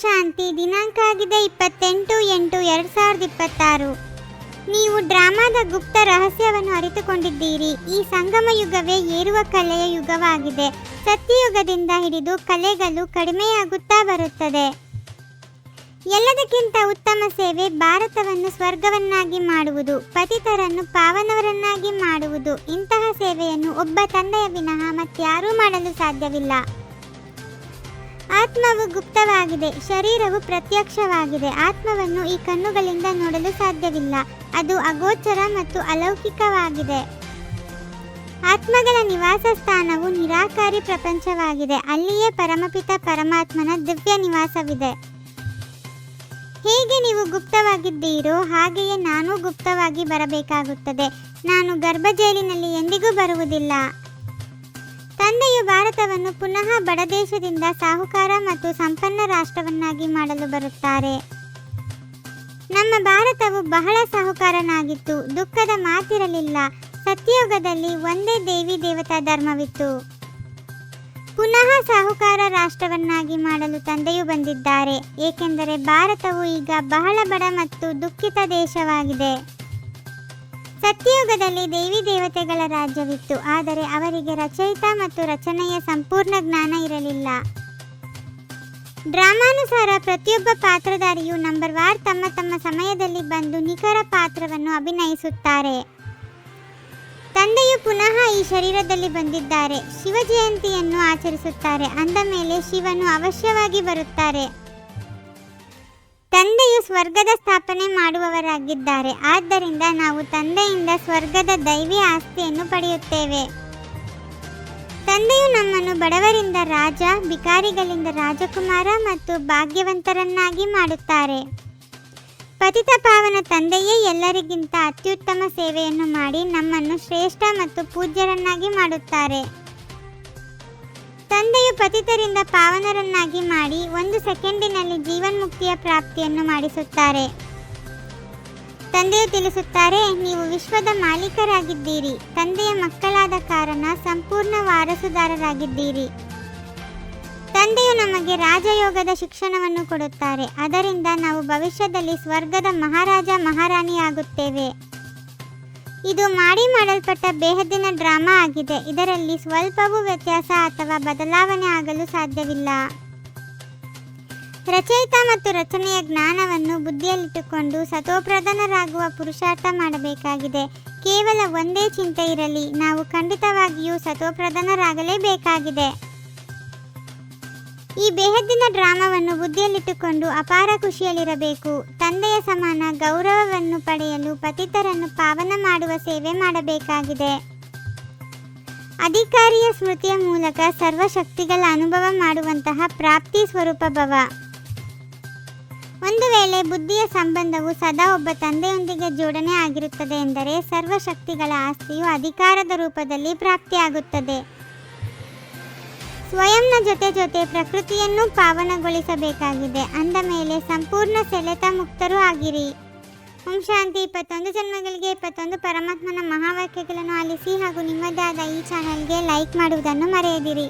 ಶಾಂತಿ. ದಿನಾಂಕ ಆಗಿದೆ 28/8/2026. ನೀವು ಡ್ರಾಮಾದ ಗುಪ್ತ ರಹಸ್ಯವನ್ನು ಅರಿತುಕೊಂಡಿದ್ದೀರಿ. ಈ ಸಂಗಮ ಯುಗವೇ ಏರುವ ಕಲೆಯ ಯುಗವಾಗಿದೆ. ಸತ್ಯಯುಗದಿಂದ ಹಿಡಿದು ಕಲೆಗಳು ಕಡಿಮೆಯಾಗುತ್ತಾ ಬರುತ್ತದೆ. ಎಲ್ಲದಕ್ಕಿಂತ ಉತ್ತಮ ಸೇವೆ ಭಾರತವನ್ನು ಸ್ವರ್ಗವನ್ನಾಗಿ ಮಾಡುವುದು, ಪತಿತರನ್ನು ಪಾವನವರನ್ನಾಗಿ ಮಾಡುವುದು. ಇಂತಹ ಸೇವೆಯನ್ನು ಒಬ್ಬ ತಂದೆಯ ವಿನಃ ಮತ್ಯಾರೂ ಮಾಡಲು ಸಾಧ್ಯವಿಲ್ಲ. ಆತ್ಮವು ಗುಪ್ತವಾಗಿದೆ, ಶರೀರವು ಪ್ರತ್ಯಕ್ಷವಾಗಿದೆ. ಆತ್ಮವನ್ನು ಈ ಕಣ್ಣುಗಳಿಂದ ನೋಡಲು ಸಾಧ್ಯವಿಲ್ಲ. ಅದು ಅಗೋಚರ ಮತ್ತು ಅಲೌಕಿಕವಾಗಿದೆ. ಆತ್ಮಗಳ ನಿವಾಸ ಸ್ಥಾನವು ನಿರಾಕಾರಿ ಪ್ರಪಂಚವಾಗಿದೆ. ಅಲ್ಲಿಯೇ ಪರಮಪಿತ ಪರಮಾತ್ಮನ ದಿವ್ಯ ನಿವಾಸವಿದೆ. ಹೇಗೆ ನೀವು ಗುಪ್ತವಾಗಿದ್ದೀರೋ ಹಾಗೆಯೇ ನಾನು ಗುಪ್ತವಾಗಿ ಬರಬೇಕಾಗುತ್ತದೆ. ನಾನು ಗರ್ಭಜೇಲಿನಲ್ಲಿ ಎಂದಿಗೂ ಬರುವುದಿಲ್ಲ. ತಂದೆಯು ಭಾರತವನ್ನು ಪುನಃ ಬಡದೇಶದಿಂದ ಸಾಹುಕಾರ ಮತ್ತು ಸಂಪನ್ನ ರಾಷ್ಟ್ರವನ್ನಾಗಿ ಮಾಡಲು ಬರುತ್ತಾರೆ. ನಮ್ಮ ಭಾರತವು ಬಹಳ ಸಾಹುಕಾರನಾಗಿತ್ತು. ದುಃಖದ ಮಾತಿರಲಿಲ್ಲ. ಸತ್ಯಯುಗದಲ್ಲಿ ಒಂದೇ ದೇವಿ ದೇವತಾ ಧರ್ಮವಿತ್ತು. ಪುನಃ ಸಾಹುಕಾರ ರಾಷ್ಟ್ರವನ್ನಾಗಿ ಮಾಡಲು ತಂದೆಯು ಬಂದಿದ್ದಾರೆ. ಏಕೆಂದರೆ ಭಾರತವು ಈಗ ಬಹಳ ಬಡ ಮತ್ತು ದುಃಖಿತ ದೇಶವಾಗಿದೆ. ಸತ್ಯಯುಗದಲ್ಲಿ ದೇವಿ ದೇವತೆಗಳ ರಾಜ್ಯವಿತ್ತು. ಆದರೆ ಅವರಿಗೆ ರಚಯಿತ ಮತ್ತು ರಚನೆಯ ಸಂಪೂರ್ಣ ಜ್ಞಾನ ಇರಲಿಲ್ಲ. ಡ್ರಾಮಾನುಸಾರ ಪ್ರತಿಯೊಬ್ಬ ಪಾತ್ರಧಾರಿಯು ನಂಬರ್ವಾರ್ ತಮ್ಮ ತಮ್ಮ ಸಮಯದಲ್ಲಿ ಬಂದು ನಿಖರ ಪಾತ್ರವನ್ನು ಅಭಿನಯಿಸುತ್ತಾರೆ. ತಂದೆಯು ಪುನಃ ಈ ಶರೀರದಲ್ಲಿ ಬಂದಿದ್ದಾರೆ. ಶಿವ ಜಯಂತಿಯನ್ನು ಆಚರಿಸುತ್ತಾರೆ. ಅಂದ ಮೇಲೆ ಶಿವನು ಅವಶ್ಯವಾಗಿ ಬರುತ್ತಾರೆ. ತಂದೆಯು ಸ್ವರ್ಗದ ಸ್ಥಾಪನೆ ಮಾಡುವವರಾಗಿದ್ದಾರೆ. ಆದ್ದರಿಂದ ನಾವು ತಂದೆಯಿಂದ ಸ್ವರ್ಗದ ದೈವಿ ಆಸ್ತಿಯನ್ನು ಪಡೆಯುತ್ತೇವೆ. ತಂದೆಯು ನಮ್ಮನ್ನು ಬಡವರಿಂದ ರಾಜ, ಭಿಕಾರಿಗಳಿಂದ ರಾಜಕುಮಾರ ಮತ್ತು ಭಾಗ್ಯವಂತರನ್ನಾಗಿ ಮಾಡುತ್ತಾರೆ. ಪತಿತ ಪಾವನ ತಂದೆಯೇ ಎಲ್ಲರಿಗಿಂತ ಅತ್ಯುತ್ತಮ ಸೇವೆಯನ್ನು ಮಾಡಿ ನಮ್ಮನ್ನು ಶ್ರೇಷ್ಠ ಮತ್ತು ಪೂಜ್ಯರನ್ನಾಗಿ ಮಾಡುತ್ತಾರೆ. ತಂದೆಯು ಪತಿತರಿಂದ ಪಾವನರನ್ನಾಗಿ ಮಾಡಿ 1 ಸೆಕೆಂಡಿನಲ್ಲಿ ಜೀವನ್ಮುಕ್ತಿಯ ಪ್ರಾಪ್ತಿಯನ್ನು ಮಾಡಿಸುತ್ತಾರೆ. ತಂದೆಯು ತಿಳಿಸುತ್ತಾರೆ, ನೀವು ವಿಶ್ವದ ಮಾಲೀಕರಾಗಿದ್ದೀರಿ. ತಂದೆಯ ಮಕ್ಕಳಾದ ಕಾರಣ ಸಂಪೂರ್ಣ ವಾರಸುದಾರರಾಗಿದ್ದೀರಿ. ತಂದೆಯು ನಮಗೆ ರಾಜಯೋಗದ ಶಿಕ್ಷಣವನ್ನು ಕೊಡುತ್ತಾರೆ. ಅದರಿಂದ ನಾವು ಭವಿಷ್ಯದಲ್ಲಿ ಸ್ವರ್ಗದ ಮಹಾರಾಜ ಮಹಾರಾಣಿಯಾಗುತ್ತೇವೆ. ಇದು ಮಾಡಲ್ಪಟ್ಟ ಬೇಹದ್ದಿನ ಡ್ರಾಮಾ ಆಗಿದೆ. ಇದರಲ್ಲಿ ಸ್ವಲ್ಪವೂ ವ್ಯತ್ಯಾಸ ಅಥವಾ ಬದಲಾವಣೆ ಆಗಲು ಸಾಧ್ಯವಿಲ್ಲ. ರಚಯಿತ ಮತ್ತು ರಚನೆಯ ಜ್ಞಾನವನ್ನು ಬುದ್ಧಿಯಲ್ಲಿಟ್ಟುಕೊಂಡು ಸತೋಪ್ರಧಾನರಾಗುವ ಪುರುಷಾರ್ಥ ಮಾಡಬೇಕಾಗಿದೆ. ಕೇವಲ ಒಂದೇ ಚಿಂತೆ ಇರಲಿ, ನಾವು ಖಂಡಿತವಾಗಿಯೂ ಸತೋಪ್ರಧಾನರಾಗಲೇಬೇಕಾಗಿದೆ. ಈ ಬೇಹದ್ದಿನ ಡ್ರಾಮಾವನ್ನು ಬುದ್ಧಿಯಲ್ಲಿಟ್ಟುಕೊಂಡು ಅಪಾರ ಖುಷಿಯಲ್ಲಿರಬೇಕು. ತಂದೆಯ ಸಮಾನ ಗೌರವವನ್ನು ಪಡೆಯಲು ಪತಿತರನ್ನು ಪಾವನ ಮಾಡುವ ಸೇವೆ ಮಾಡಬೇಕಾಗಿದೆ. ಅಧಿಕಾರಿಯ ಸ್ಮೃತಿಯ ಮೂಲಕ ಸರ್ವಶಕ್ತಿಗಳ ಅನುಭವ ಮಾಡುವಂತಹ ಪ್ರಾಪ್ತಿ ಸ್ವರೂಪ ಭವ. ಒಂದು ವೇಳೆ ಬುದ್ಧಿಯ ಸಂಬಂಧವು ಸದಾ ಒಬ್ಬ ತಂದೆಯೊಂದಿಗೆ ಜೋಡಣೆ ಆಗಿರುತ್ತದೆ ಎಂದರೆ ಸರ್ವಶಕ್ತಿಗಳ ಆಸ್ತಿಯು ಅಧಿಕಾರದ ರೂಪದಲ್ಲಿ ಪ್ರಾಪ್ತಿಯಾಗುತ್ತದೆ. ಸ್ವಯಂನ ಜೊತೆ ಪ್ರಕೃತಿಯನ್ನು ಪಾವನಗೊಳಿಸಬೇಕಾಗಿದೆ. ಅಂದ ಮೇಲೆ ಸಂಪೂರ್ಣ ಸೆಳೆತ ಮುಕ್ತರೂ ಆಗಿರಿ. ಓಂ ಶಾಂತಿ. 21 ಜನ್ಮಗಳಿಗೆ 21 ಪರಮಾತ್ಮನ ಮಹಾವಾಕ್ಯಗಳನ್ನು ಆಲಿಸಿ ಹಾಗೂ ನಿಮ್ಮದೇ ಆದ ಈ ಚಾನೆಲ್ಗೆ ಲೈಕ್ ಮಾಡುವುದನ್ನು ಮರೆಯದಿರಿ.